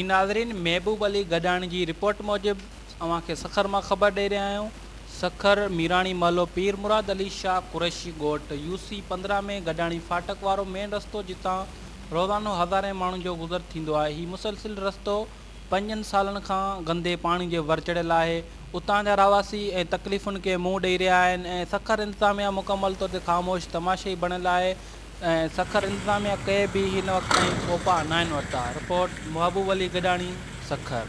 जी नाज़रीन, महबूब अली गडाणी जी रिपोर्ट मूजिब अव्हांखे सखर मां ख़बर ॾेई रहिया आहियूं। सखर मीराणी महलो पीर मुराद अली शाह कुरैशी ॻोठ UC 15 में गडाणी फाटक वारो मेन रस्तो जितां रोज़ानो हज़ारें माण्हुनि जो गुज़र थींदो आहे। हीउ मुसलसिल रस्तो 5 सालनि खां गंदे पाणी जे भर चढ़ियल आहे। उतां जा रहावासी ऐं तकलीफ़ुनि खे मुंहुं ॾेई रहिया आहिनि ऐं सखर इंतिज़ामिया मुकमल तौर ते ख़ामोश तमाशे बणियल आहे ऐं सखर इंतिज़ामिया कंहिं बि हिन वक़्त ताईं कोपा न आहिनि वरिता। रिपोर्ट महबूब अली गडाणी, सखर।